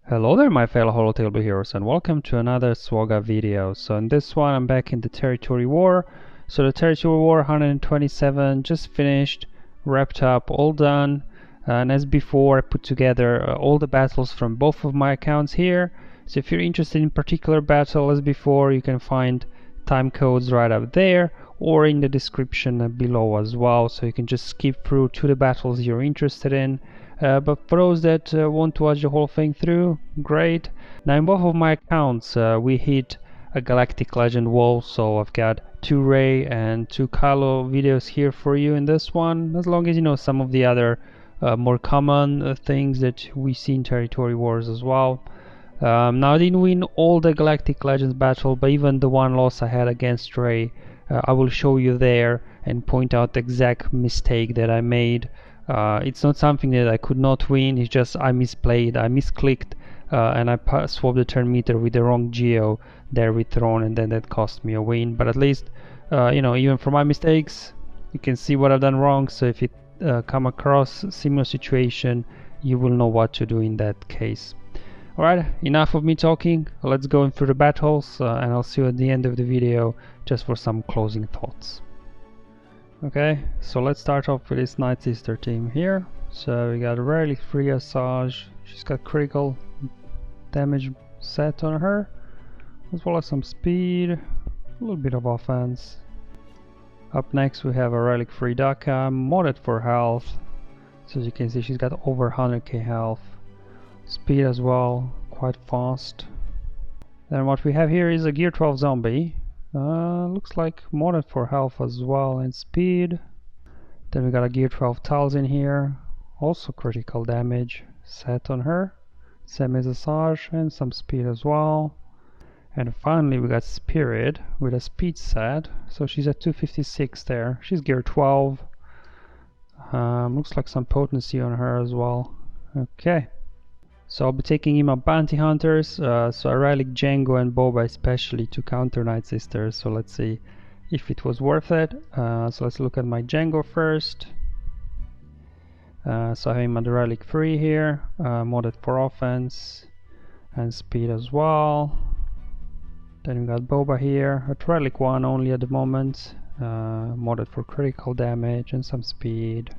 Hello there my fellow Holotable heroes and welcome to another SWGOH video. So in this one I'm back in the Territory War. So the Territory War 127 just finished, wrapped up, all done. And as before I put together all the battles from both of my accounts here. So if you're interested in particular battle as before, you can find time codes right up there or in the description below as well. So you can just skip through to the battles you're interested in. But for those that want to watch the whole thing through, great. Now in both of my accounts we hit a Galactic Legend wall, so I've got 2 Rey and 2 Kylo videos here for you in this one, as long as you know some of the other more common things that we see in Territory Wars as well. Now I didn't win all the Galactic Legends battle, but even the one loss I had against Rey, I will show you there and point out the exact mistake that I made. It's not something that I could not win, it's just I misplayed, I misclicked, and I swapped the turn meter with the wrong Geo there with Throne, and then that cost me a win. But at least, you know, even for my mistakes, you can see what I've done wrong, so if you come across a similar situation, you will know what to do in that case. Alright, enough of me talking, let's go in through the battles, and I'll see you at the end of the video just for some closing thoughts. Okay, so let's start off with this Night Sister team here. So we got a rarely free Asajj. She's got critical damage set on her, as well as some speed, a little bit of offense. Up next we have a relic free Daka, modded for health. So as you can see, she's got over 100k health. Speed as well, quite fast. Then what we have here is a Gear 12 zombie. Looks like modded for health as well and speed. Then we got a Gear 12 Tiles in here, also critical damage set on her, same as Asajj, and some speed as well. And finally we got Spirit with a speed set, so she's at 256 there. She's Gear 12. Looks like some potency on her as well. Okay. So I'll be taking in my bounty hunters, so I relic Jango and Boba especially to counter Night Sisters, so let's see if it was worth it. So let's look at my Jango first. So I have my relic free here, modded for offense and speed as well. Then we got Boba here, a relic 1 only at the moment, modded for critical damage and some speed.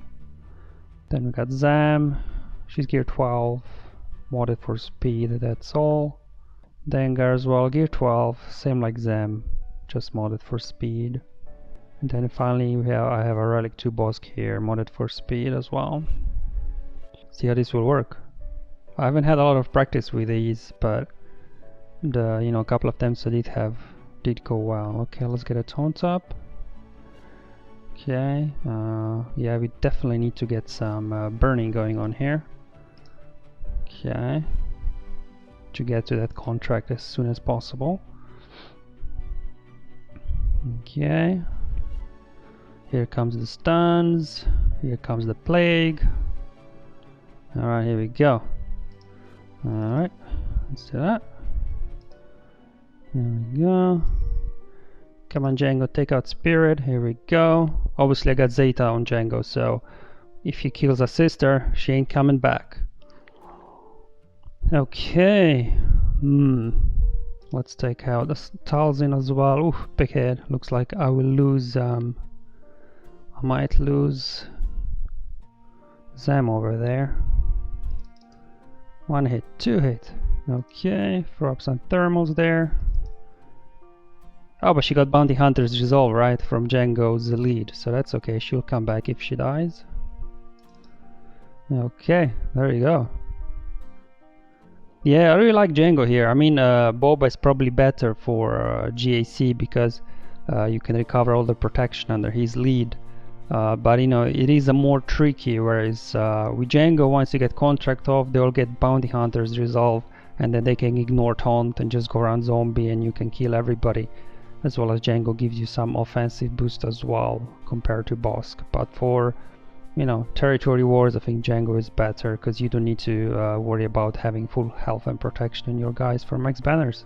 Then we got Zam, she's Gear 12. Modded for speed, that's all. Dengar as well, Gear 12, same like Zam, just modded for speed. And then finally I have a Relic 2 Bosk here, modded for speed as well. See how this will work. I haven't had a lot of practice with these, but a couple of attempts I did go well. Okay, let's get a taunt up. Okay, yeah, we definitely need to get some burning going on here. Okay, to get to that contract as soon as possible. Okay, here comes the stuns, here comes the plague. Alright, here we go. Alright, let's do that. Here we go. Come on Jango, take out Spirit, here we go. Obviously I got Zeta on Jango, so if he kills a sister, she ain't coming back. Okay, let's take out the tiles in as well. Ooh, big head. Looks like I will lose, I might lose Zam over there. 1 hit, 2 hit. Okay, throw up some thermals there. Oh, but she got Bounty Hunter's Resolve, right, from Jango's lead, so that's okay, she'll come back if she dies. Okay, there you go. Yeah, I really like Jango here. I mean, Boba is probably better for GAC because you can recover all the protection under his lead. But you know, it is a more tricky, whereas with Jango, once you get contract off, they all get Bounty Hunters Resolve, and then they can ignore taunt and just go around zombie and you can kill everybody. As well as Jango gives you some offensive boost as well compared to Bosk. But for Territory Wars, I think Jango is better because you don't need to worry about having full health and protection in your guys for max banners.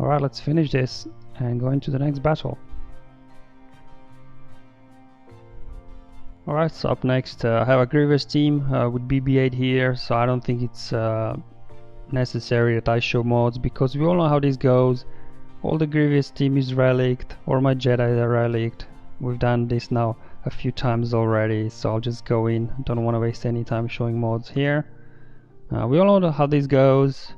Alright, let's finish this and go into the next battle. Alright, so up next I have a Grievous team with BB-8 here, so I don't think it's necessary that I show mods, because we all know how this goes. All the Grievous team is relicked, or my Jedi are relicked. We've done this now a few times already, so I'll just go in. Don't want to waste any time showing mods here. We all know how this goes.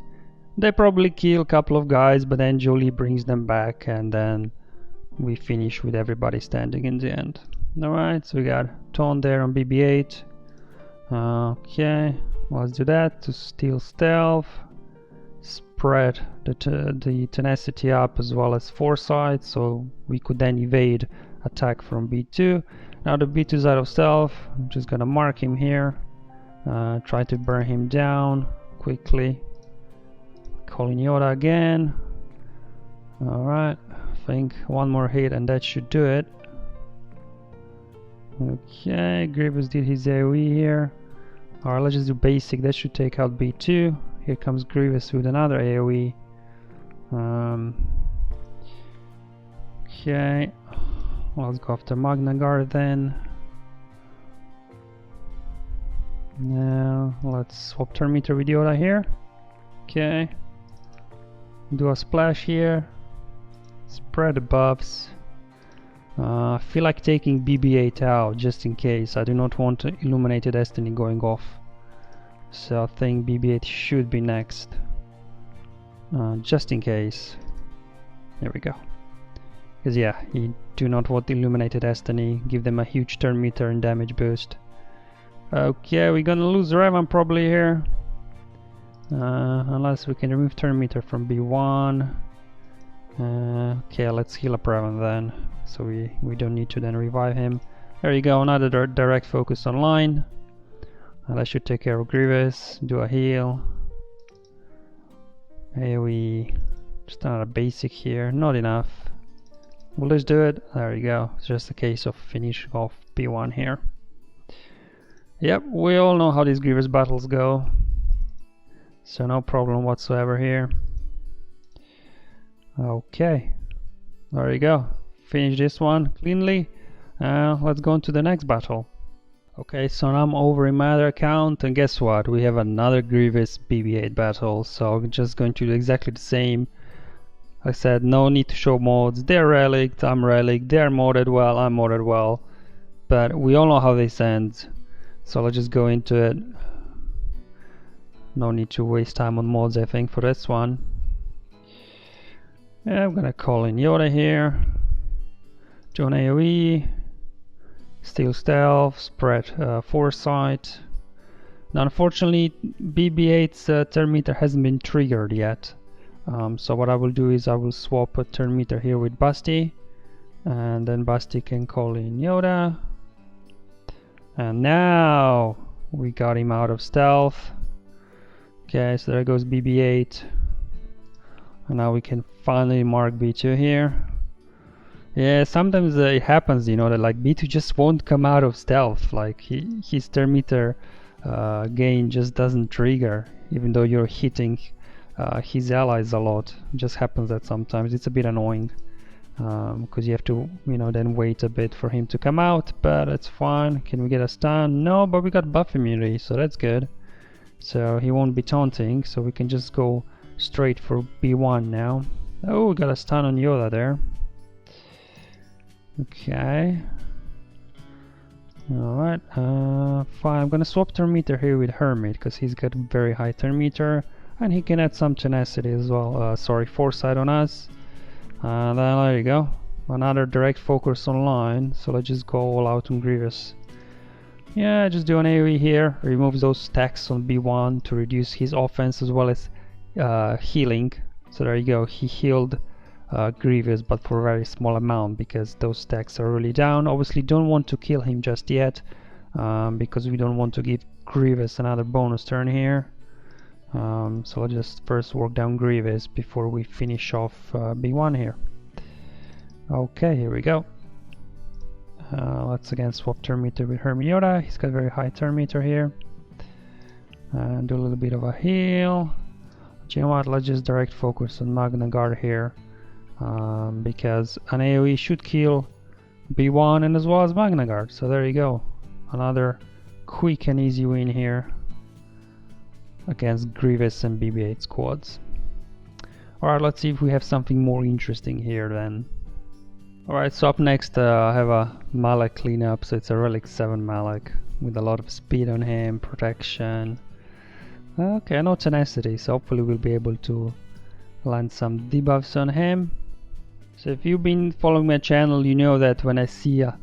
They probably kill a couple of guys, but then Jolie brings them back, and then we finish with everybody standing in the end. Alright, so we got Tone there on BB-8. Okay, let's do that to steal stealth. Spread the tenacity up as well as foresight, so we could then evade attack from B2. Now the B2's out of stealth. I'm just gonna mark him here. Try to burn him down quickly. Calling Yoda again. Alright, I think one more hit and that should do it. Okay, Grievous did his AoE here. Alright, let's just do basic. That should take out B2. Here comes Grievous with another AoE. Okay, let's go after Magna Guard then. Now let's swap turn meter with Yoda here. Okay, do a splash here. Spread the buffs. I feel like taking BB-8 out just in case. I do not want Illuminated Destiny going off. So I think BB-8 should be next. Just in case. There we go. Because yeah, you do not want Illuminated Destiny. Give them a huge turn meter and damage boost. Okay, we're gonna lose Revan probably here. Unless we can remove turn meter from B1. Okay, let's heal up Revan then. So we don't need to then revive him. There you go, another direct focus online. That should take care of Grievous. Do a heal. AoE. Just another basic here. Not enough. We'll just do it. There you go. It's just a case of finishing off P1 here. Yep, we all know how these Grievous battles go. So no problem whatsoever here. Okay. There you go. Finish this one cleanly. Let's go on to the next battle. Okay, so now I'm over in my other account, and guess what? We have another Grievous BB-8 battle, so I'm just going to do exactly the same. Like I said, no need to show mods. They're relicked, I'm relicked, they're modded well, I'm modded well. But we all know how this ends, so let's just go into it. No need to waste time on mods, I think, for this one. Yeah, I'm gonna call in Yoda here. Join AoE. Steal stealth, spread foresight. Now unfortunately BB-8's turn meter hasn't been triggered yet. So what I will do is I will swap a turn meter here with Basti. And then Basti can call in Yoda. And now we got him out of stealth. Okay, so there goes BB-8. And now we can finally mark B2 here. Yeah, sometimes it happens, you know, that like B2 just won't come out of stealth. Like his turn meter gain just doesn't trigger, even though you're hitting his allies a lot. It just happens that sometimes it's a bit annoying, because you have to, you know, then wait a bit for him to come out. But it's fine. Can we get a stun? No, but we got buff immunity, so that's good. So he won't be taunting, so we can just go straight for B1 now. Oh, we got a stun on Yoda there. Okay. Alright, fine. I'm gonna swap turn meter here with Hermit, because he's got very high turn meter, and he can add some tenacity as well. Sorry, foresight on us. Then there you go. Another direct focus online, so let's just go all out on Grievous. Yeah, just do an AoE here. Removes those stacks on B1 to reduce his offense as well as healing. So there you go. He healed Grievous, but for a very small amount because those stacks are really down. Obviously don't want to kill him just yet, because we don't want to give Grievous another bonus turn here. So let's just first work down Grievous before we finish off B1 here. Okay, here we go. Let's again swap turn meter with Yoda. He's got very high turn meter here. And do a little bit of a heal. But you know what, let's just direct focus on Magna Guard here. Because an AoE should kill B1 and as well as Magna Guard. So there you go. Another quick and easy win here. against Grievous and BB-8 squads. Alright, let's see if we have something more interesting here then. Alright, so up next I have a Malak Clean-up, so it's a Relic 7 Malak with a lot of speed on him, protection. Okay, no tenacity, so hopefully we'll be able to land some debuffs on him. So if you've been following my channel, you know that when I see a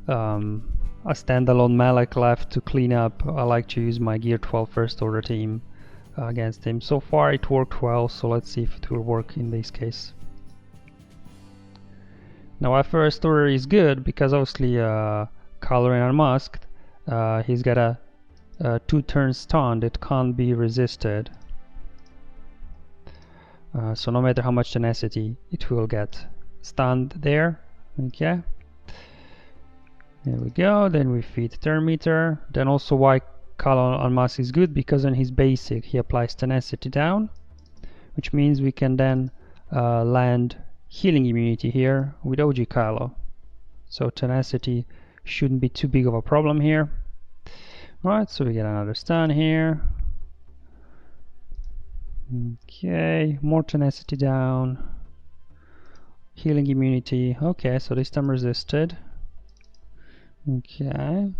standalone Malak left to clean up, I like to use my Gear 12 First Order team against him. So far it worked well, so let's see if it will work in this case. Now our First Order is good because obviously Kylo Ren Unmasked, he's got a 2-turn stun that can't be resisted. So no matter how much tenacity, it will get stunned there. Okay. There we go. Then we feed turn meter. Then also why Kylo Unmasked is good, because on his basic he applies tenacity down, which means we can then land healing immunity here with OG Kylo. So tenacity shouldn't be too big of a problem here. Alright, so we get another stun here. Okay, more tenacity down. Healing immunity. Okay, so this time resisted. Okay.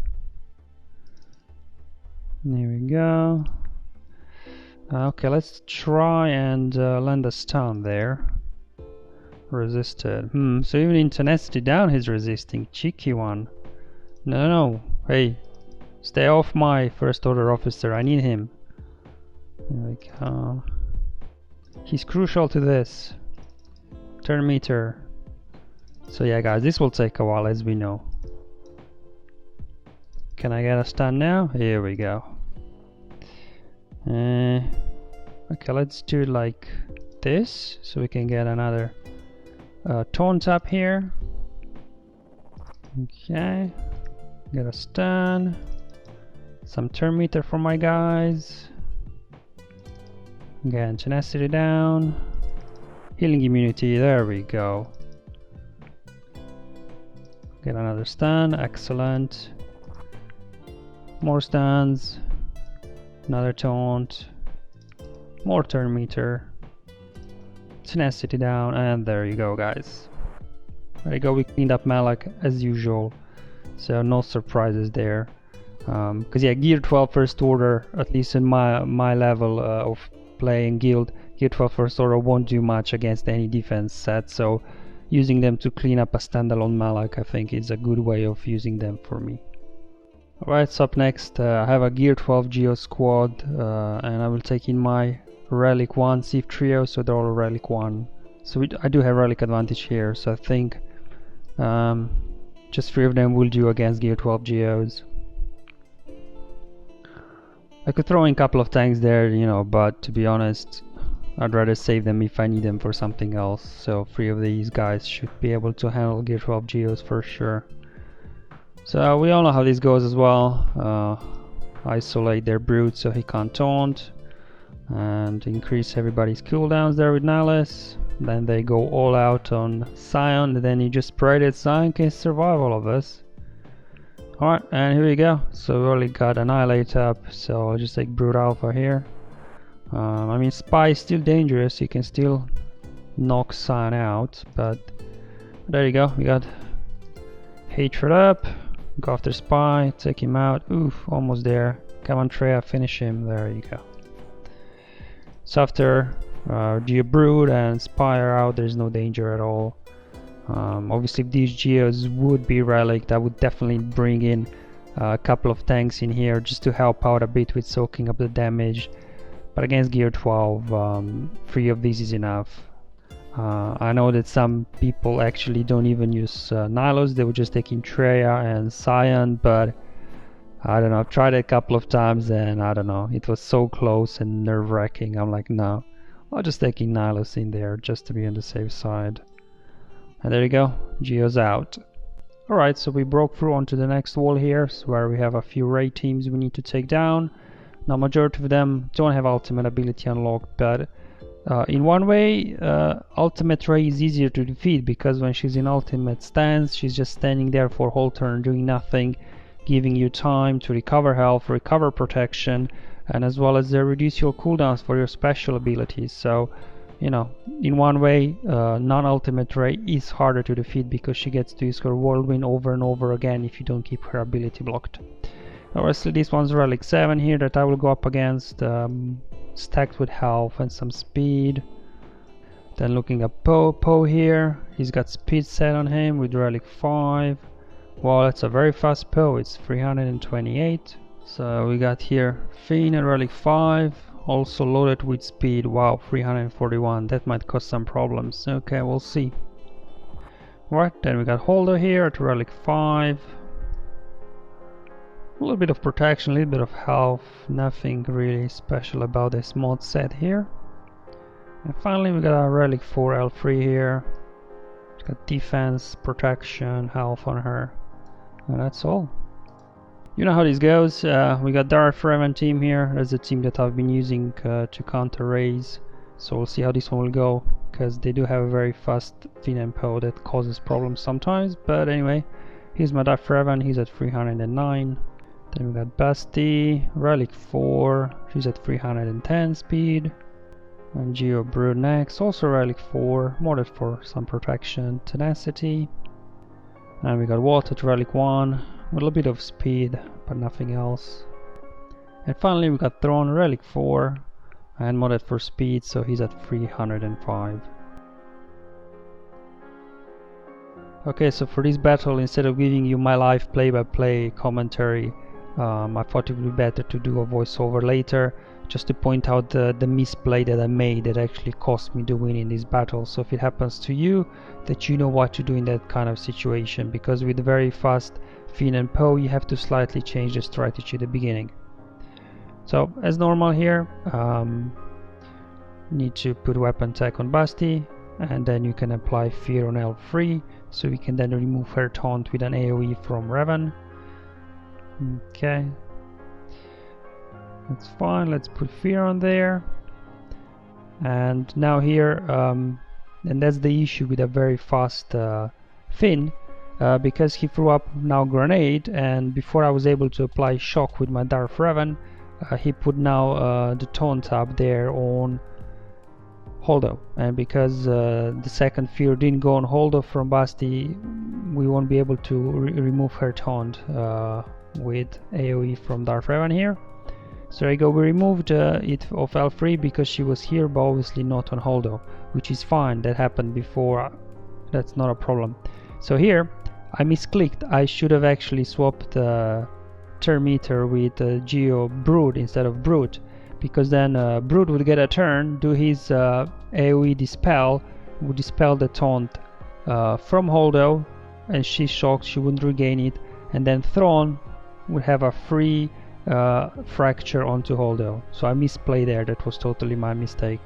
There we go. Okay, let's try and land a stun there. Resisted. So even in tenacity down he's resisting. Cheeky one. No. Hey, stay off my First Order officer. I need him. There we go. He's crucial to this. Turn meter. So yeah guys, this will take a while, as we know. Can I get a stun now? Here we go. Okay, let's do it like this, so we can get another taunt up here. Okay, get a stun. Some turn meter for my guys. Again, tenacity down. Healing immunity, there we go. Get another stun, excellent. More stuns. Another taunt. More turn meter. Tenacity down, and there you go guys. There you go, we cleaned up Malak as usual. So no surprises there. Because yeah, Gear 12 First Order, at least in my level of playing Guild, Gear 12 First Order won't do much against any defense set, so using them to clean up a standalone Malak I think is a good way of using them for me. Alright, so up next I have a Gear 12 Geos squad, and I will take in my Relic 1 Thief trio, so they're all Relic 1. So I do have Relic advantage here, so I think just 3 of them will do against Gear 12 Geos. I could throw in a couple of tanks there, you know, but to be honest, I'd rather save them if I need them for something else. So 3 of these guys should be able to handle Gear 12 Geos for sure. So we all know how this goes as well. Isolate their brute so he can't taunt, and increase everybody's cooldowns there with Nihilus. Then they go all out on Scion, and then you just pray that Scion can survive all of this. Alright, and here we go. So we already got Annihilate up, so I'll just take Brute Alpha here. I mean, Spy is still dangerous, you can still knock Scion out, but there you go, we got Hatred up, go after Spy, take him out. Oof, almost there. Come on Traya, finish him, there you go. So after Brood and Spy are out, there's no danger at all. Obviously if these Geos would be relic, I would definitely bring in a couple of tanks in here just to help out a bit with soaking up the damage, but against Gear 12 3 of these is enough. I know that some people actually don't even use Nihilus, they would just take in Traya and Scion, but I don't know, I've tried it a couple of times and I don't know, it was so close and nerve-wracking. I'm like, no, I'll just take in Nihilus in there just to be on the safe side. And there you go, Geo's out. Alright, so we broke through onto the next wall here, so where we have a few Rey teams we need to take down. Now majority of them don't have ultimate ability unlocked, but in one way ultimate Rey is easier to defeat, because when she's in ultimate stance she's just standing there for whole turn doing nothing, giving you time to recover health, recover protection, and as well as they reduce your cooldowns for your special abilities. So, you know, in one way, non-ultimate Rey is harder to defeat because she gets to use her whirlwind over and over again if you don't keep her ability blocked. Obviously, this one's Relic 7 here that I will go up against, stacked with health and some speed. Then looking at Poe here, he's got speed set on him with Relic 5. Well, it's a very fast Poe, it's 328. So we got here Fiend and Relic 5, also loaded with speed. Wow, 341, that might cause some problems. Okay, we'll see. Right, then we got Holdo here at Relic 5. A little bit of protection, a little bit of health, nothing really special about this mod set here. And finally we got a Relic 4 L3 here. It's got defense, protection, health on her. And that's all. You know how this goes. We got Darth Revan team here. That's the team that I've been using to counter Reys. So we'll see how this one will go, because they do have a very fast Finn and Poe that causes problems sometimes. But anyway, here's my Darth Revan. He's at 309. Then we got Basti, Relic 4. She's at 310 speed. And Geo Brood next, also Relic 4, modded for some protection, tenacity. And we got Walt at Relic 1, with a little bit of speed, but nothing else. And finally we got Thrawn, Relic 4, and modded for speed, so he's at 305. Okay, so for this battle, instead of giving you my live play-by-play commentary, I thought it would be better to do a voiceover later, just to point out the misplay that I made that actually cost me the win in this battle. So if it happens to you, that you know what to do in that kind of situation, because with the very fast Finn and Poe you have to slightly change the strategy at the beginning. So as normal here, need to put weapon tech on Basti, and then you can apply fear on L3, so we can then remove her taunt with an AoE from Revan. Okay, that's fine. Let's put fear on there. And now here, and that's the issue with a very fast Finn, because he threw up now grenade, and before I was able to apply shock with my Darth Revan, he put now the taunt up there on Holdo, and because the second fear didn't go on Holdo from Basti, we won't be able to remove her taunt with AoE from Darth Revan here. So there you go, we removed it of L3 because she was here, but obviously not on Holdo, which is fine, that happened before, that's not a problem. So here, I misclicked, I should have actually swapped turn meter with Geo Brood instead of Brute, because then Brood would get a turn, do his AoE dispel, would dispel the taunt from Holdo, and she's shocked, she wouldn't regain it, and then Thrawn would have a free fracture onto Holdo. So I misplayed there, that was totally my mistake,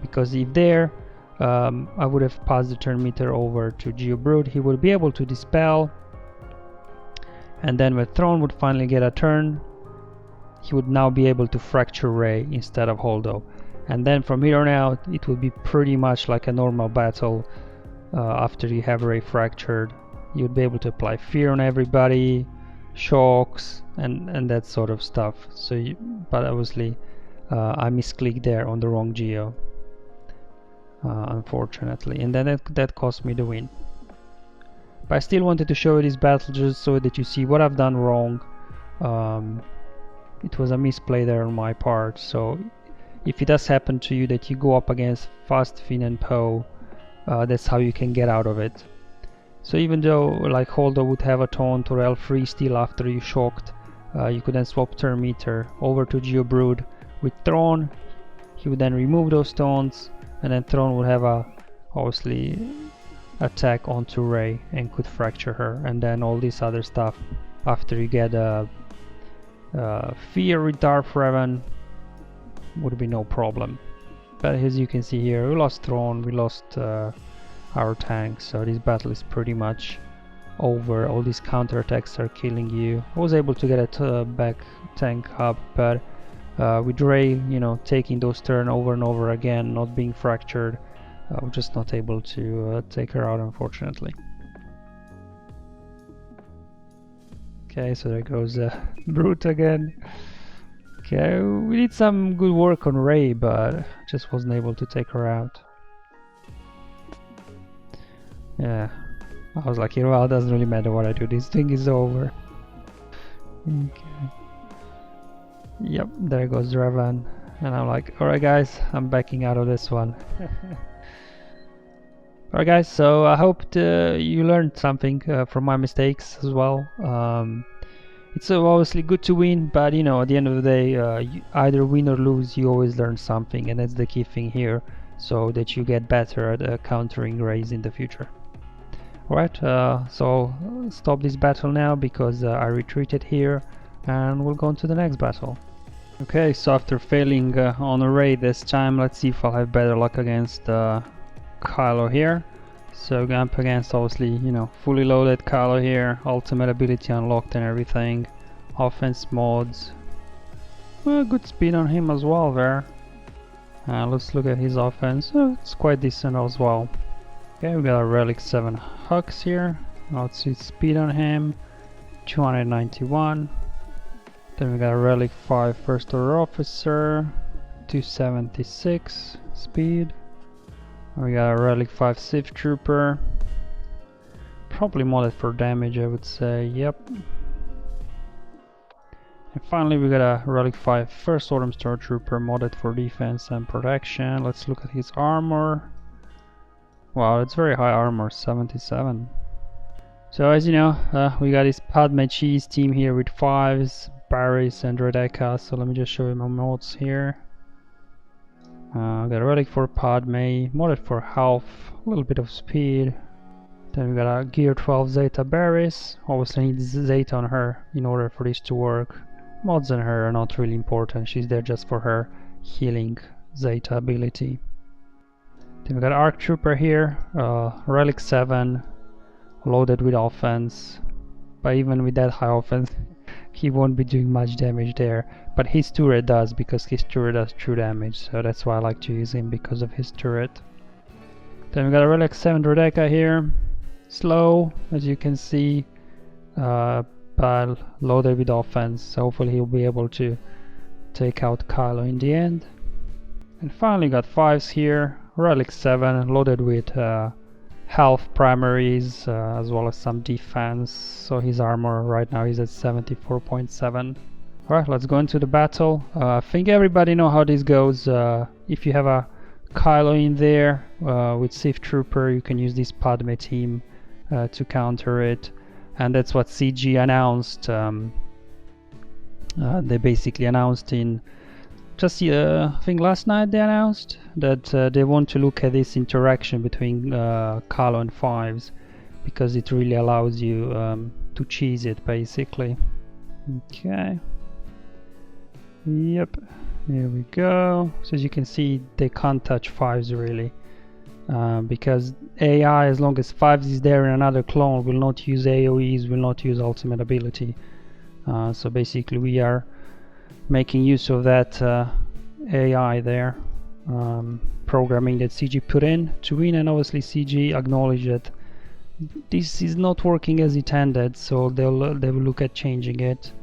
because if there I would have passed the turn meter over to Geo Brood, he would be able to dispel, and then when Thrawn would finally get a turn, he would now be able to fracture Rey instead of Holdo, and then from here on out it would be pretty much like a normal battle. After you have Rey fractured, you would be able to apply fear on everybody, shocks, and that sort of stuff. So but obviously I misclicked there on the wrong Geo, unfortunately, and then that cost me the win. But I still wanted to show you this battle just so that you see what I've done wrong. It was a misplay there on my part, so if it does happen to you that you go up against fast Finn and Poe, that's how you can get out of it. So even though like Holdo would have a taunt or L3 still after you shocked, you could then swap turn meter over to Geo Brood with Thrawn. He would then remove those taunts, and then Thrawn would have a obviously attack onto Rey and could fracture her, and then all this other stuff after you get fear with Darth Revan would be no problem. But as you can see here, we lost Thrawn, we lost our tanks, so this battle is pretty much over. All these counterattacks are killing you. I was able to get a back tank up, but with Rey, you know, taking those turns over and over again, not being fractured, I was just not able to take her out, unfortunately. Okay, so there goes Brute again. Okay, we did some good work on Rey, but just wasn't able to take her out. Yeah, I was like, you know, well, it doesn't really matter what I do, this thing is over. Okay. Yep, there goes Revan. And I'm like, alright guys, I'm backing out of this one. Alright guys, so I hope you learned something from my mistakes as well. It's obviously good to win, but you know, at the end of the day, you either win or lose, you always learn something, and that's the key thing here, so that you get better at countering Reys in the future. Alright, so stop this battle now because I retreated here, and we'll go on to the next battle. Okay, so after failing on a Rey this time, let's see if I'll have better luck against Kylo here. So going up against, obviously, you know, fully loaded Kylo here, ultimate ability unlocked and everything, offense mods, good speed on him as well there. Let's look at his offense. It's quite decent as well. Okay, we got a Relic 7 Hux here. Let's see speed on him, 291. Then we got a Relic 5 First Order Officer, 276 speed. We got a Relic 5 Sith Trooper, probably modded for damage, I would say, yep. And finally we got a Relic 5 First Order Stormtrooper modded for defense and protection. Let's look at his armor. Wow, it's very high armor, 77. So as you know, we got this Padme cheese team here with 5s, Barris and Redeka. So let me just show you my mods here. Got a Relic for Padme, modded for health, a little bit of speed. Then we got a Gear 12 Zeta Barris. Obviously needs Zeta on her in order for this to work. Mods on her are not really important, she's there just for her healing Zeta ability. Then we got Arc Trooper here, Relic 7, loaded with offense. But even with that high offense, he won't be doing much damage there. But his turret does, because his turret does true damage, so that's why I like to use him, because of his turret. Then we got a Relic 7 Redeka here, slow as you can see, but loaded with offense, so hopefully he'll be able to take out Kylo in the end. And finally got 5s here, Relic 7 loaded with health primaries as well as some defense, so his armor right now is at 74.7. Alright, let's go into the battle. I think everybody know how this goes. If you have a Kylo in there with Sith Trooper, you can use this Padme team to counter it, and that's what CG announced. They basically announced in just I think last night they announced that they want to look at this interaction between Kylo and 5s, because it really allows you to cheese it basically. Okay. Yep, here we go. So as you can see, they can't touch 5s really, because AI, as long as 5s is there in another clone, will not use AoEs, will not use ultimate ability. So basically we are making use of that AI there, programming that CG put in to win, and obviously CG acknowledged that this is not working as intended, so they will look at changing it.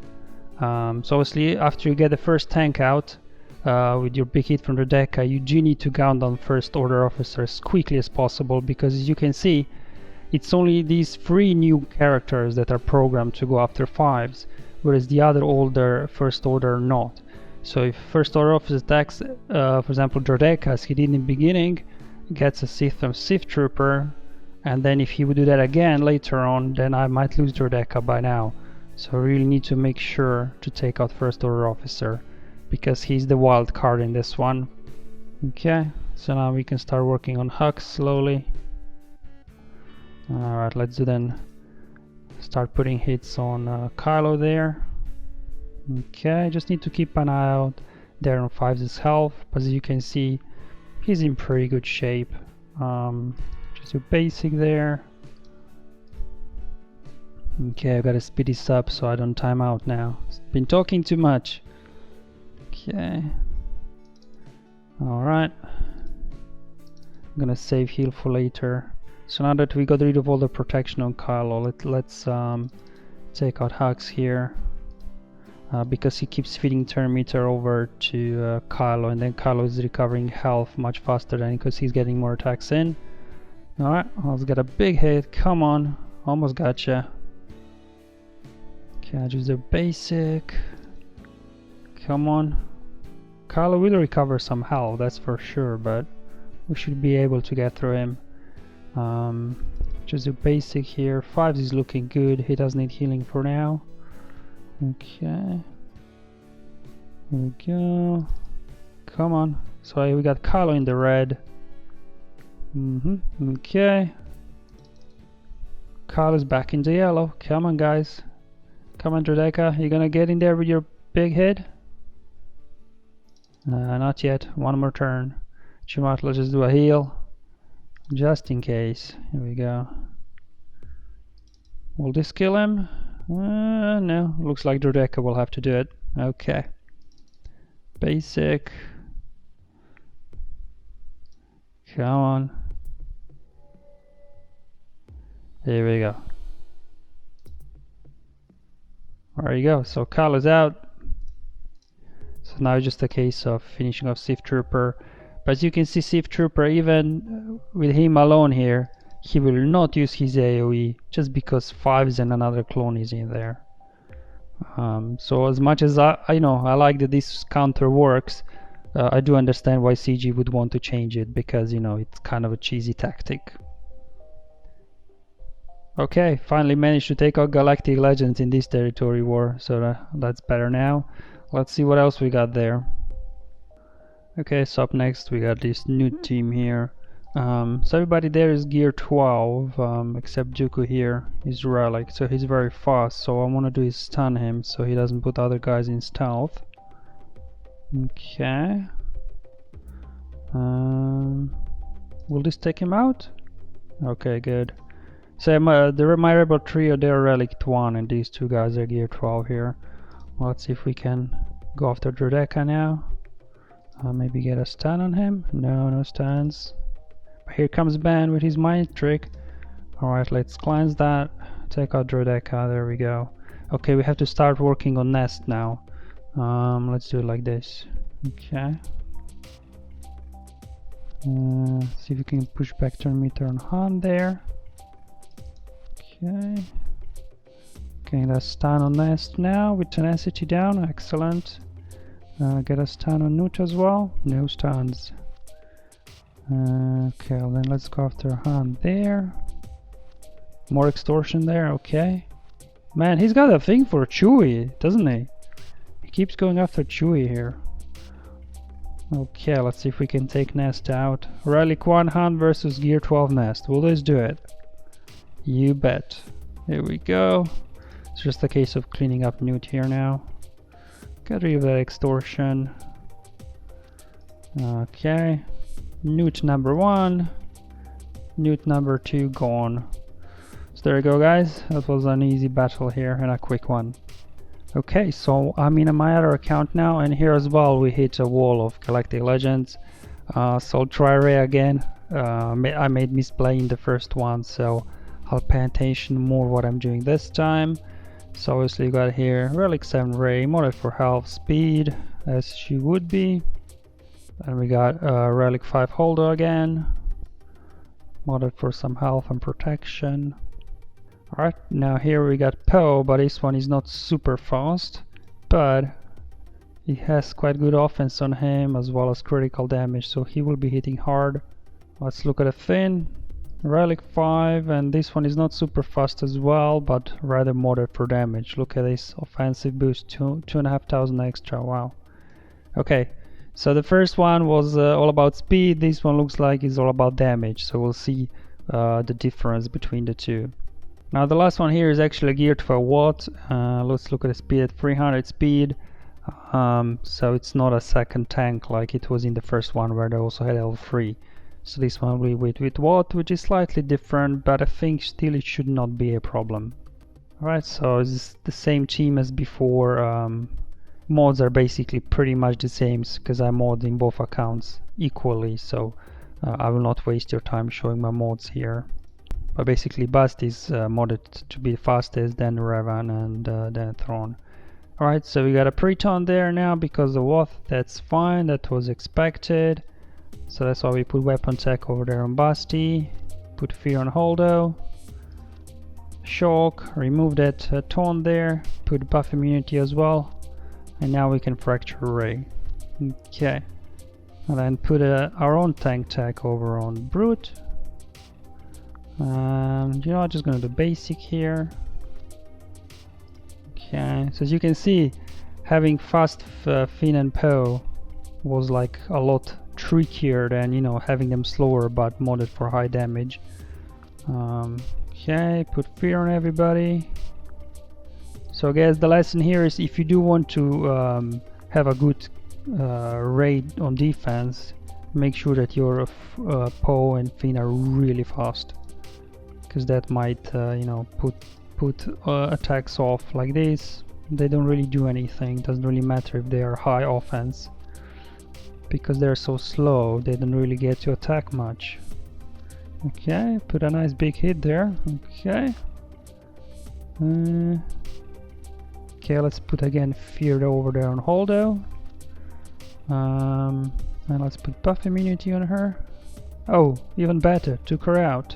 So obviously after you get the first tank out with your big hit from the Deca, you do need to gun down First Order officers as quickly as possible, because as you can see, it's only these 3 new characters that are programmed to go after 5s, whereas the other older First Order are not. So if First Order officer attacks, for example, Droideka, as he did in the beginning, gets a Sith Trooper, and then if he would do that again later on, then I might lose Droideka by now. So I really need to make sure to take out First Order officer, because he's the wild card in this one. Okay, so now we can start working on Hux slowly. Alright, let's then start putting hits on Kylo there. Okay, just need to keep an eye out there on 5's health, but as you can see, he's in pretty good shape. Just do basic there. Okay, I've got to speed this up so I don't time out now. Been talking too much. Okay. Alright. I'm gonna save heal for later. So now that we got rid of all the protection on Kylo, let's take out Hux here. because he keeps feeding turn meter over to Kylo, and then Kylo is recovering health much faster than because he's getting more attacks in. Alright, let's get a big hit. Come on, almost gotcha. Okay, I just do basic. Come on. Kylo will recover some health, that's for sure, but we should be able to get through him. Just do basic here. 5 is looking good. He does need healing for now. Okay. Here we go. Come on. So we got Kylo in the red. Okay. Kylo's back in the yellow. Come on, guys. Come on, Droideka. You gonna get in there with your big hit? Not yet. One more turn. Let's just do a heal. Just in case. Here we go. Will this kill him? No. Looks like Droideka will have to do it. Okay. Basic. Come on. There we go. There you go. So Kylo's out. So now it's just a case of finishing off Sith Trooper. But as you can see, Sith Trooper, even with him alone here, he will not use his AoE just because 5s and another clone is in there. So as much as I like that this counter works, I do understand why CG would want to change it, because it's kind of a cheesy tactic. Okay, finally managed to take out Galactic Legends in this territory war, so that's better now. Let's see what else we got there. Okay, so up next we got this Nute team here. So everybody there is gear 12, except Dooku here is relic, so he's very fast. So what I want to do is stun him so he doesn't put other guys in stealth. Okay. Will this take him out? Okay, good. So my rebel trio, they're relic 1, and these two guys are gear 12 here. Let's see if we can go after Droideka now. Maybe get a stun on him. No stuns. But here comes Ben with his mind trick. Alright, let's cleanse that. Take out Droideka. There we go. Okay, we have to start working on Nest now. Let's do it like this. Okay. See if we can push back turn meter on Han there. Okay. Getting a stun on Nest now with tenacity down. Excellent. Get a stun on Nute as well. No stuns. Okay, well then let's go after Han there. More extortion there. Okay. Man, he's got a thing for Chewie, doesn't he? He keeps going after Chewie here. Okay, let's see if we can take Nest out. Relic 1 Han versus Gear 12 Nest. Will this do it? You bet. Here we go. It's just a case of cleaning up Nute here now. Get rid of that extortion. Okay. Nute number 1. Nute number 2 gone. So there you go, guys. That was an easy battle here and a quick one. Okay, so I'm in my other account now, and here as well we hit a wall of Galactic Legends. So Traya again. I made misplay in the first one, so I'll pay attention more what I'm doing this time. So obviously you got here Relic 7 Rey, modded for health, speed, as she would be. And we got Relic 5 Holdo again, modded for some health and protection. Alright, now here we got Poe, but this one is not super fast, but he has quite good offense on him as well as critical damage, so he will be hitting hard. Let's look at a Finn. Relic 5, and this one is not super fast as well, but rather modded for damage. Look at this offensive boost, 2,500 extra. Wow. Okay, so the first one was all about speed. This one looks like it's all about damage, so we'll see the difference between the two. Now the last one here is actually geared for watt. Let's look at the speed at 300 speed. So it's not a second tank like it was in the first one where they also had L3. So this one will be with watt, which is slightly different, but I think still it should not be a problem. Alright, so it's the same team as before. Mods are basically pretty much the same because I mod in both accounts equally, so I will not waste your time showing my mods here. But basically Bast is modded to be fastest, then Revan, and then Thrawn. Alright, so we got a pre-taunt there now because of what? That's fine, that was expected. So that's why we put weapon tech over there on Basti. Put fear on Holdo. Shock, remove that taunt there. Put buff immunity as well. And now we can fracture Rey. Okay. And then put our own tank tech over on Brute. You know, I'm just gonna do basic here. Okay, so as you can see, having fast Finn and Poe was like a lot trickier than, you know, having them slower but modded for high damage. Okay, put fear on everybody. So guys, the lesson here is if you do want to have a good raid on defense, make sure that your Poe and Finn are really fast, because that might you know, put attacks off like this. They don't really do anything. Doesn't really matter if they are high offense, because they're so slow they don't really get to attack much. Okay, put a nice big hit there. Okay. Okay, let's put again fear over there on Holdo. And let's put buff immunity on her. Oh, even better, took her out.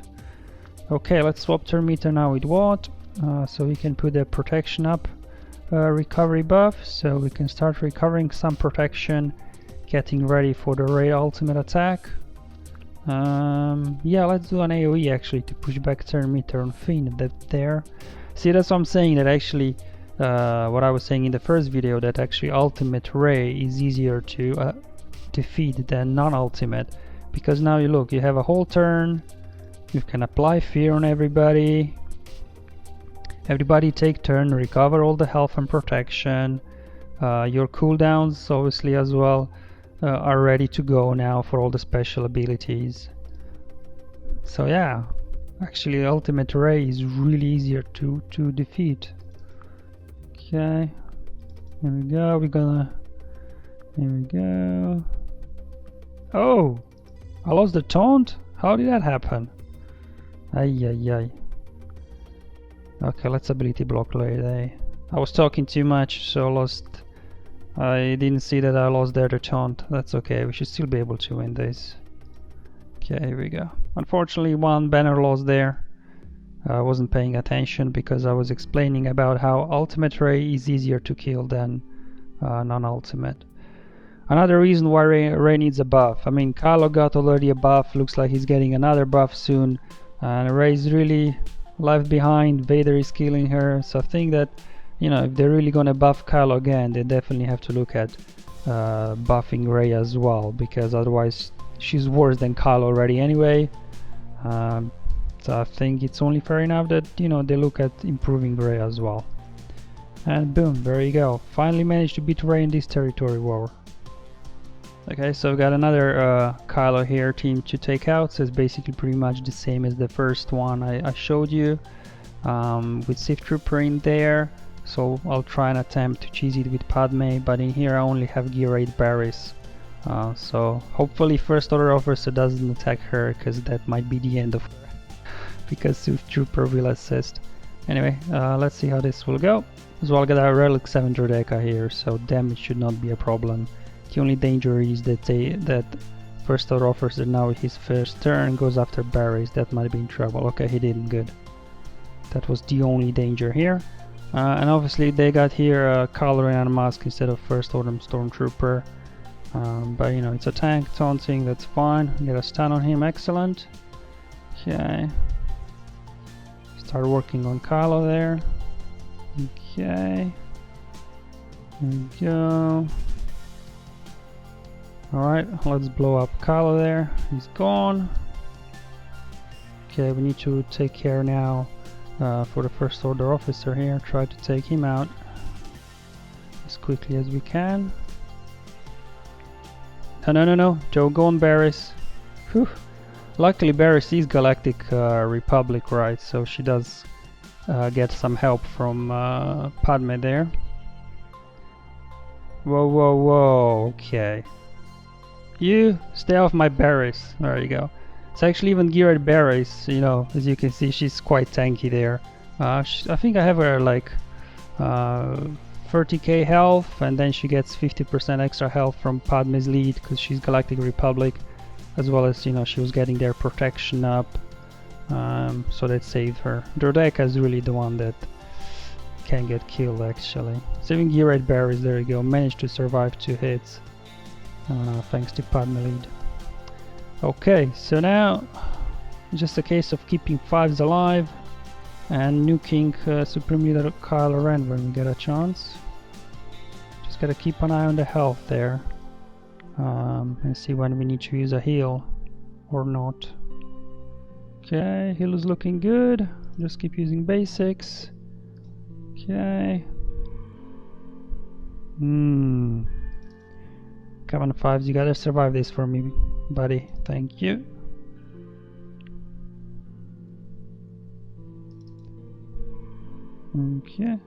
Okay, let's swap turn meter now with what? So we can put the protection up, recovery buff, so we can start recovering some protection, getting ready for the Rey ultimate attack. Yeah, let's do an AoE actually to push back turn meter on Finn. That there. See, that's what I'm saying, that actually what I was saying in the first video, that actually ultimate Rey is easier to defeat than non-ultimate, because now you look, you have a whole turn, you can apply fear on everybody. Everybody take turn, recover all the health and protection. Your cooldowns obviously as well are ready to go now for all the special abilities. So yeah, actually ultimate Rey is really easier to defeat. Okay, here we go, here we go. Oh, I lost the taunt? How did that happen? Ay ay ay. Okay, let's ability block later. I was talking too much, so I didn't see that I lost there the taunt. That's okay, we should still be able to win this. Okay, here we go. Unfortunately, one banner loss there. I wasn't paying attention because I was explaining about how ultimate Rey is easier to kill than non-ultimate. Another reason why Rey needs a buff. I mean, Kylo got already a buff, looks like he's getting another buff soon, and Rey's really left behind. Vader is killing her, so I think that, you know, if they're really gonna buff Kylo again, they definitely have to look at buffing Rey as well, because otherwise she's worse than Kylo already anyway. So I think it's only fair enough that, you know, they look at improving Rey as well. And boom, there you go. Finally managed to beat Rey in this territory war. Okay, so we've got another Kylo here team to take out, so it's basically pretty much the same as the first one I showed you, with Sith Trooper in there. So I'll try and attempt to cheese it with Padme, but in here I only have Gear 8 Barrys. So hopefully First Order officer doesn't attack her, because that might be the end of her, because Sith Trooper will assist. Anyway, let's see how this will go. As well, I got a Relic 7 Droideka here, so damage should not be a problem. The only danger is that First Order officer now his first turn goes after Barrys. That might be in trouble. Okay, he didn't, good. That was the only danger here. And obviously they got here Kylo Ren and Mask instead of First Order Stormtrooper. But you know, it's a tank taunting, that's fine. Get a stun on him, excellent. Okay. Start working on Kylo there. Okay. There we go. Alright, let's blow up Kylo there. He's gone. Okay, we need to take care now for the First Order officer here. Try to take him out as quickly as we can. No. Joe, go on Barrys. Whew. Luckily Barrys is Galactic Republic, right? So she does get some help from Padme there. Whoa. Okay. You stay off my Barrys. There you go. It's actually even geared Barrys, you know, as you can see, she's quite tanky there. I think I have her like 30k health, and then she gets 50% extra health from Padme's lead because she's Galactic Republic, as well as, you know, she was getting their protection up, so that saved her. Droideka is really the one that can get killed actually. Saving Gear berries, there you go, managed to survive 2 hits thanks to Padme lead. Okay, so now just a case of keeping 5s alive and nuking Supreme Leader Kylo Ren when we get a chance. Just gotta keep an eye on the health there, and see when we need to use a heal or not. Okay, heal is looking good. Just keep using basics. Okay. Come on, 5s, you gotta survive this for me, buddy. Thank you. Okay.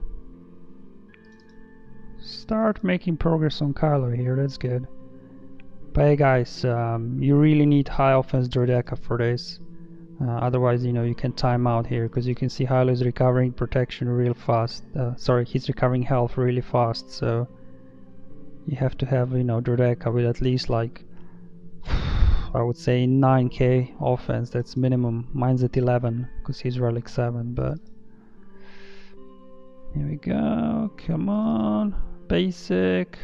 Start making progress on Kylo here, that's good. But hey guys, you really need high offense Droideka for this. Otherwise, you know, you can time out here, because you can see Kylo is recovering protection real fast. Sorry, he's recovering health really fast, so you have to have, you know, Droideka with at least like I would say 9k offense. That's minimum. Mine's at 11 because he's relic 7, but here we go. Come on, basic.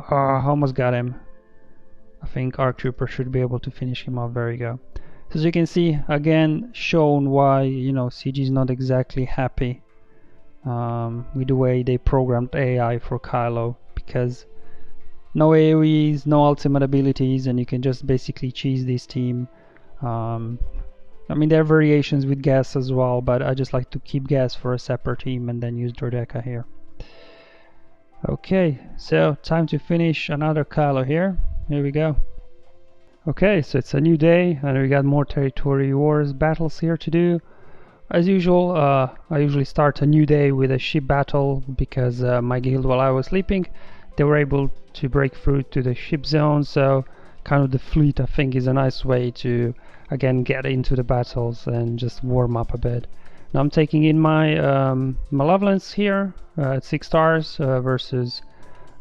Almost got him. I think ARC Trooper should be able to finish him off. There you go. So as you can see, again shown why, you know, CG is not exactly happy with the way they programmed AI for Kylo, because no AoEs, no ultimate abilities, and you can just basically cheese this team. I mean, there are variations with gas as well, but I just like to keep gas for a separate team and then use Droideka here. Okay, so time to finish another Kylo here. Here we go. Okay, so it's a new day and we got more territory wars battles here to do. As usual, I usually start a new day with a ship battle because my guild, while I was sleeping, they were able to break through to the ship zone, so kind of the fleet, I think, is a nice way to again get into the battles and just warm up a bit. Now I'm taking in my Malevolence here at 6 stars versus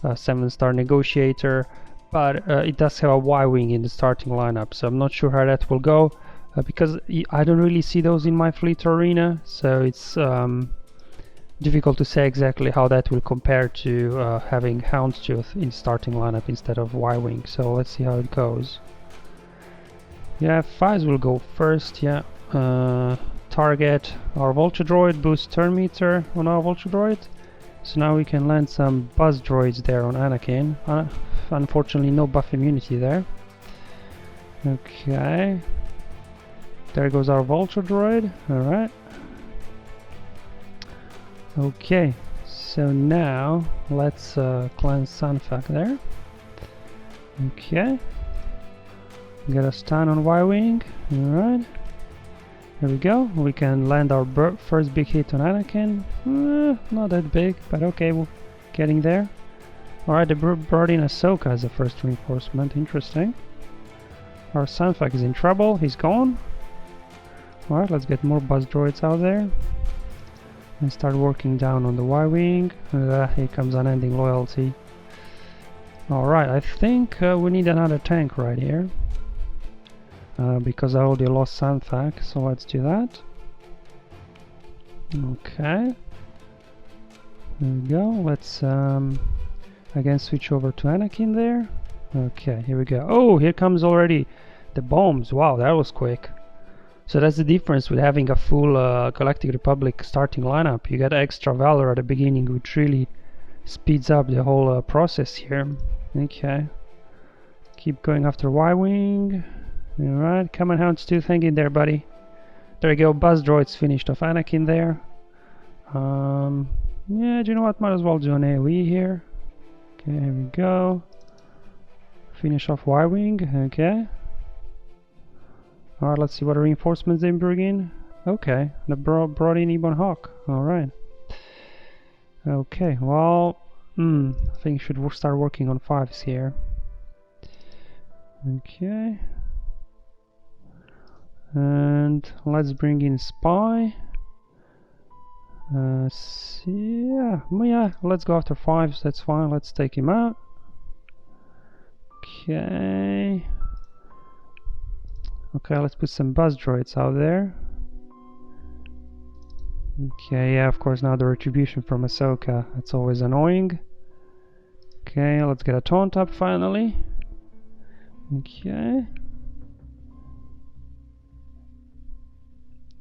7-star Negotiator, but it does have a Y-wing in the starting lineup, so I'm not sure how that will go because I don't really see those in my fleet arena, so it's difficult to say exactly how that will compare to having Houndstooth in starting lineup instead of Y-wing. So let's see how it goes. Yeah, 5s will go first. Yeah, target our Vulture Droid, boost turn meter on our Vulture Droid. So now we can land some Buzz Droids there on Anakin. Unfortunately, no buff immunity there. Okay, there goes our Vulture Droid. All right. Okay, so now let's cleanse Sanfak there. Okay, get a stun on Y-wing. Alright, here we go. We can land our first big hit on Anakin. Not that big, but okay, we're getting there. Alright, they brought in Ahsoka as the first reinforcement. Interesting. Our Sanfak is in trouble, he's gone. Alright, let's get more Buzz Droids out there and start working down on the Y-wing. Here comes unending loyalty. Alright, I think we need another tank right here because I already lost Sanfak, so let's do that. Okay, there we go. Let's again switch over to Anakin there. Okay, here we go. Oh, here comes already the bombs. Wow, that was quick. So that's the difference with having a full Galactic Republic starting lineup. You get extra valor at the beginning, which really speeds up the whole process here. Okay, keep going after Y-wing. Alright, come on, Houndstooth, hang in there, buddy. There you go, Buzz Droids finished off Anakin there. Yeah, do you know what? Might as well do an AoE here. Okay, here we go. Finish off Y-wing. Okay. Alright, let's see what reinforcements they bring in. Okay, they brought in Ebon Hawk. Alright. Okay, well, I think should start working on 5s here. Okay. And let's bring in Spy. Yeah, let's go after 5s, that's fine, let's take him out. Okay. Okay, let's put some buzz droids out there. Okay, yeah, of course, now the retribution from Ahsoka, that's always annoying. Okay, let's get a taunt up finally. Okay.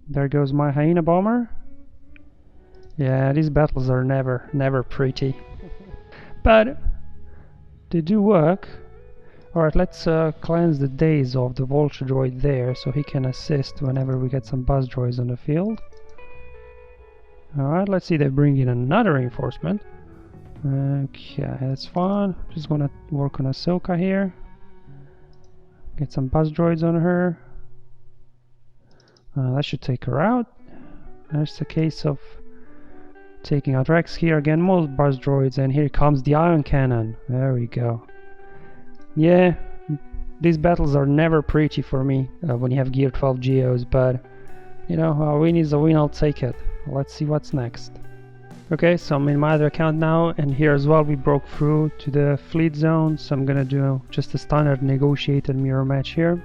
There goes my hyena bomber. Yeah, these battles are never pretty. But they do work. Alright, let's cleanse the days of the vulture droid there so he can assist whenever we get some buzz droids on the field. Alright, let's see, they bring in another reinforcement. Okay, that's fine. Just gonna work on Ahsoka here. Get some buzz droids on her. That should take her out. There's a case of taking out Rex here. Again, more buzz droids, and here comes the ion cannon. There we go. Yeah, these battles are never pretty for me when you have Gear 12 Geos, but you know, a win is a win, I'll take it. Let's see what's next. Okay, so I'm in my other account now, and here as well we broke through to the fleet zone, so I'm gonna do just a standard Negotiator Mirror match here.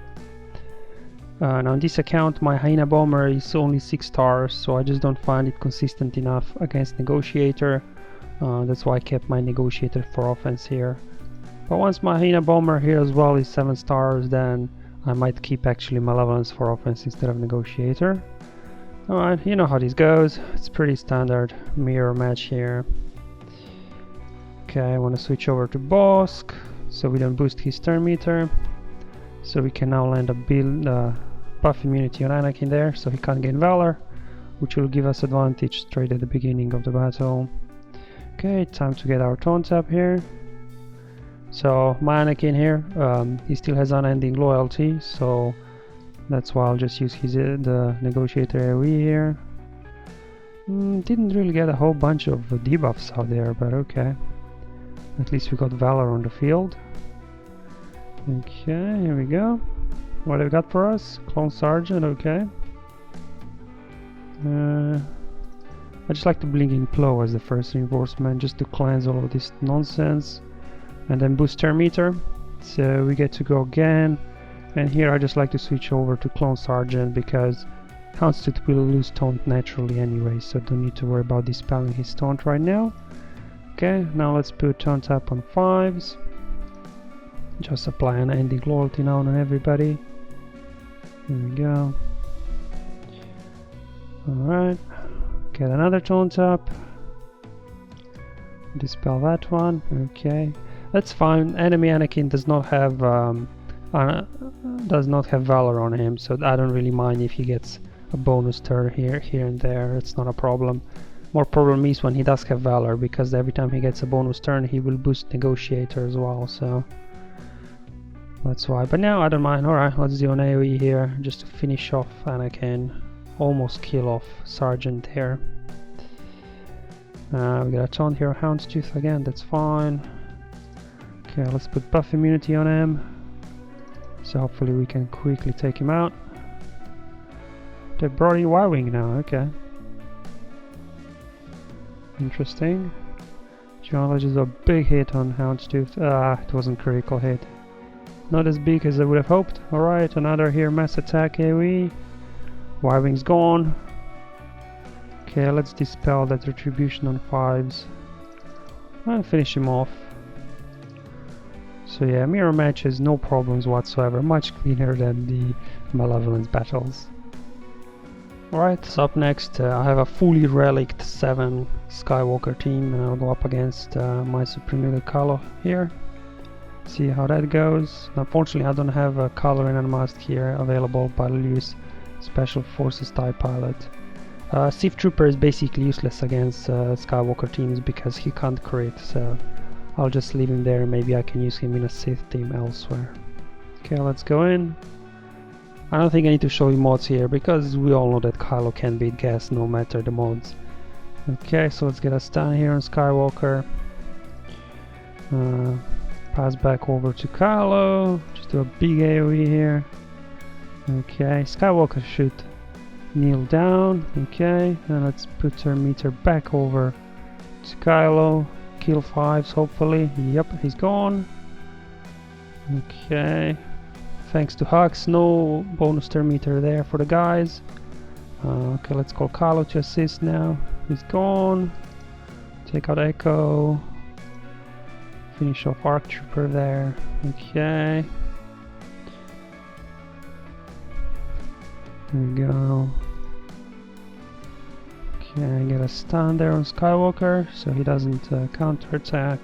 And on this account my hyena bomber is only 6 stars, so I just don't find it consistent enough against Negotiator. That's why I kept my Negotiator for offense here. But once my hyena bomber here as well is 7 stars, then I might keep actually Malevolence for offense instead of Negotiator. Alright, you know how this goes. It's pretty standard mirror match here. Okay, I want to switch over to Bosk so we don't boost his turn meter. So we can now land a build buff immunity on Anakin there, so he can't gain Valor, which will give us advantage straight at the beginning of the battle. Okay, time to get our taunts up here. So my Anakin here, he still has unending loyalty, so that's why I'll just use his the Negotiator AoE here. Didn't really get a whole bunch of debuffs out there, but okay. At least we got Valor on the field. Okay, here we go. What have we got for us? Clone Sergeant, okay. I just like to bring in Plo as the first reinforcement, just to cleanse all of this nonsense. And then boost turn meter. So we get to go again. And here I just like to switch over to Clone Sergeant because Houndstooth will lose taunt naturally anyway, so don't need to worry about dispelling his taunt right now. Okay, now let's put taunt up on 5s. Just apply an ending loyalty now on everybody. Here we go. Alright, get another taunt up. Dispel that one, okay. That's fine, enemy Anakin does not have Valor on him, so I don't really mind if he gets a bonus turn here and there. It's not a problem. More problem is when he does have Valor, because every time he gets a bonus turn he will boost Negotiator as well, so that's why. But now I don't mind. Alright, let's do an AoE here just to finish off Anakin. Almost kill off Sergeant here. We got a taunt here, Houndstooth again, that's fine. Okay, let's put buff immunity on him. So hopefully we can quickly take him out. They brought in Y-Wing now, okay. Interesting. Geology is a big hit on Houndstooth. It wasn't critical hit. Not as big as I would have hoped. Alright, another here mass attack AoE. Y-Wing's gone. Okay, let's dispel that retribution on 5s. And finish him off. So yeah, mirror matches, no problems whatsoever, much cleaner than the Malevolence battles. Alright, so up next I have a fully relicked 7 Skywalker team, and I'll go up against my Supreme Leader Kylo here. See how that goes. Unfortunately I don't have a Kylo Ren Unmasked here available, but I'll use Special Forces TIE Pilot. Sith Trooper is basically useless against Skywalker teams because he can't crit, so I'll just leave him there. Maybe I can use him in a Sith team elsewhere. Okay, let's go in. I don't think I need to show you mods here because we all know that Kylo can beat gas no matter the mods. Okay, so let's get a stun here on Skywalker. Pass back over to Kylo. Just do a big AoE here. Okay, Skywalker should kneel down. Okay, and let's put our meter back over to Kylo. Kill 5s hopefully. Yep, he's gone. Okay, thanks to Hux, no bonus turn meter there for the guys. Okay, let's call Kylo to assist now. He's gone. Take out Echo. Finish off Arc Trooper there. Okay. There we go. Okay, get a stun there on Skywalker so he doesn't counterattack.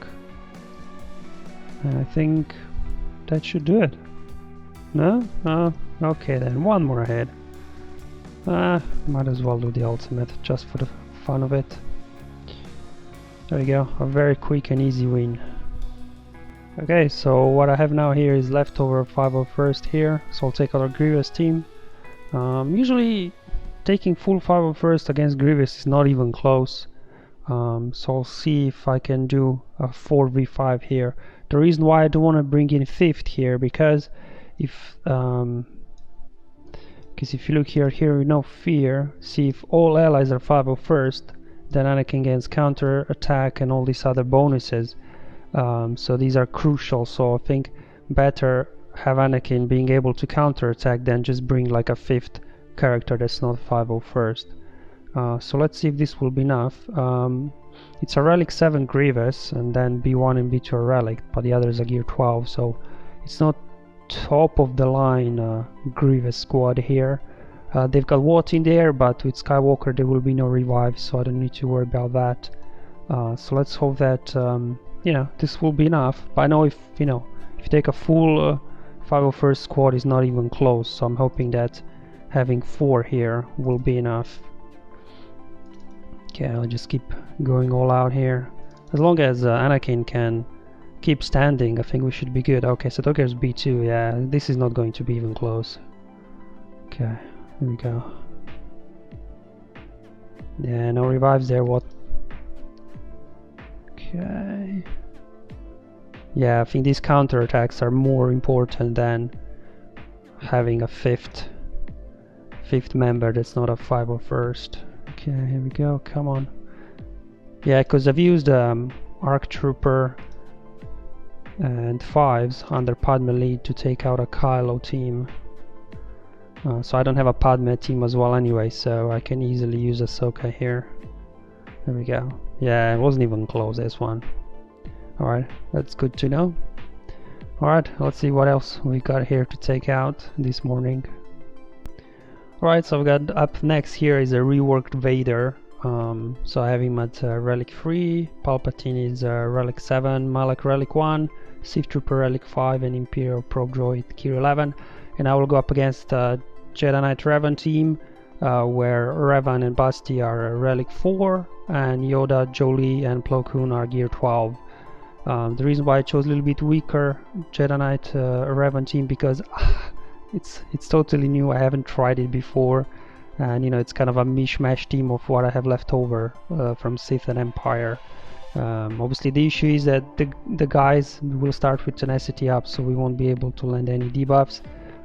And I think that should do it. No? Okay then, one more ahead. Might as well do the ultimate just for the fun of it. There we go, a very quick and easy win. Okay, so what I have now here is leftover 501st here, so I'll take out our Grievous team. Usually taking full 501st against Grievous is not even close, so I'll see if I can do a 4v5 here. The reason why I don't want to bring in 5th here, because if you look here with no fear, see if all allies are 501st, then Anakin gains counter attack and all these other bonuses. So these are crucial, so I think better have Anakin being able to counter attack than just bring like a 5th character that's not 501st. So let's see if this will be enough. It's a Relic 7 Grievous, and then B1 and B2 are Relic, but the others are Gear 12, so it's not top of the line Grievous squad here. They've got Watt in there, but with Skywalker there will be no revive, so I don't need to worry about that. So let's hope that you know, this will be enough. But I know if you take a full 501st squad is not even close, so I'm hoping that having 4 here will be enough. Okay, I'll just keep going all out here. As long as Anakin can keep standing, I think we should be good. Okay, so Toker's B2, yeah, this is not going to be even close. Okay, here we go. Yeah, no revives there, what? Okay. Yeah, I think these counterattacks are more important than having a 5th member that's not a 501st. Okay, here we go, come on. Yeah, because I've used Arc Trooper and 5s under Padme lead to take out a Kylo team. So I don't have a Padme team as well anyway, so I can easily use Ahsoka here. There we go. Yeah, it wasn't even close, this one. Alright, that's good to know. Alright, let's see what else we got here to take out this morning. Alright, so I've got up next here is a reworked Vader. So I have him at Relic 3, Palpatine is Relic 7, Malak Relic 1, Sith Trooper Relic 5 and Imperial Probe Droid Gear 11. And I will go up against Jedi Knight Revan team, where Revan and Bastila are Relic 4 and Yoda, Jolie and Plo Koon are Gear 12. The reason why I chose a little bit weaker Jedi Knight Revan team because it's totally new, I haven't tried it before, and it's kind of a mishmash team of what I have left over from Sith and Empire. Obviously the issue is that the guys will start with tenacity up, so we won't be able to land any debuffs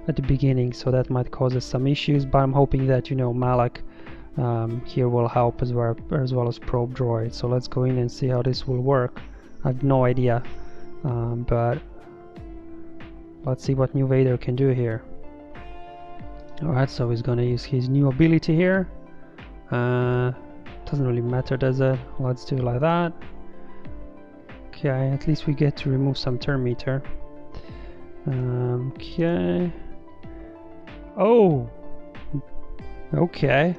at the beginning, so that might cause us some issues, but I'm hoping that Malak here will help as well as Probe Droid. So let's go in and see how this will work. I have no idea, but let's see what new Vader can do here. Alright, so he's gonna use his new ability here. Doesn't really matter, does it? Let's do it like that. Okay, at least we get to remove some turn meter. Okay. Oh! Okay.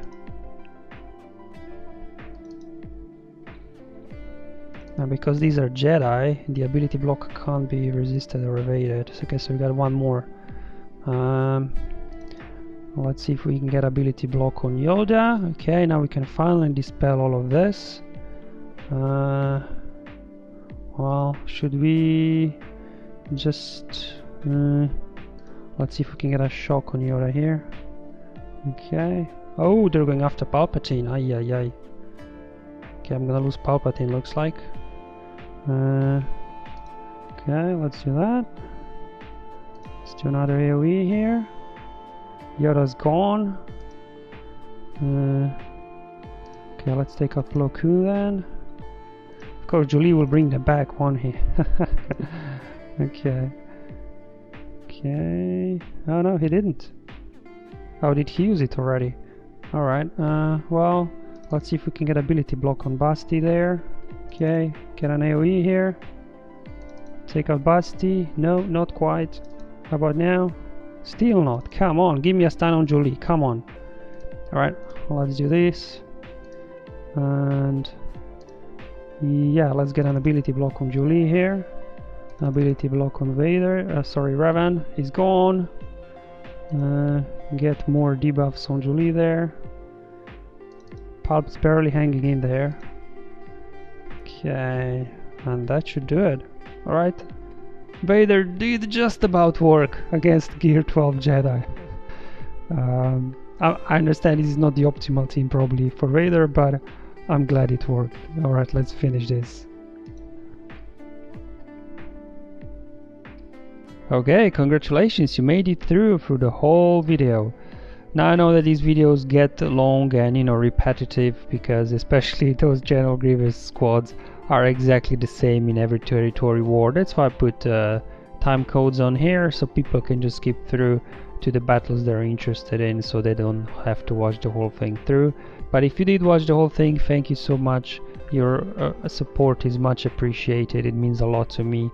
Now because these are Jedi, the ability block can't be resisted or evaded. Okay, so we got one more. Let's see if we can get ability block on Yoda. Okay, now we can finally dispel all of this. Well, should we just... let's see if we can get a shock on Yoda here. Okay. Oh, they're going after Palpatine. Ay, ay, ay. Okay, I'm gonna lose Palpatine, looks like. Okay, let's do that. Let's do another AoE here. Yoda's gone. Okay, let's take out Plo Koon then. Of course, Jolie will bring them back, won't he? Okay. Okay. Oh no, he didn't. Oh, did he use it already? Alright, well, let's see if we can get ability block on Basti there. Okay, get an AoE here. Take out Basti. No, not quite. How about now? Still not. Come on, give me a stun on Jolie. Come on. Alright, let's do this. And yeah, let's get an ability block on Jolie here. Ability block on Vader. Sorry, Revan is gone. Get more debuffs on Jolie there. Pulp's barely hanging in there. Okay, and that should do it. Alright. Vader did just about work against Gear 12 Jedi. I understand this is not the optimal team probably for Vader, but I'm glad it worked. Alright, let's finish this. Okay, congratulations, you made it through the whole video. Now I know that these videos get long and, you know, repetitive, because especially those General Grievous squads are exactly the same in every territory war. That's why I put time codes on here, so people can just skip through to the battles they're interested in, so they don't have to watch the whole thing through. But if you did watch the whole thing, thank you so much. Your support is much appreciated. It means a lot to me.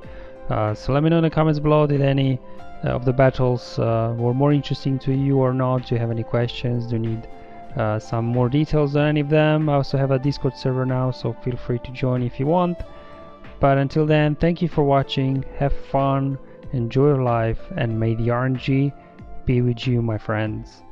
So let me know in the comments below, did any of the battles were more interesting to you or not? Do you have any questions? Do you need some more details on any of them? I also have a Discord server now, so feel free to join if you want. But until then, thank you for watching, have fun, enjoy your life, and may the RNG be with you, my friends.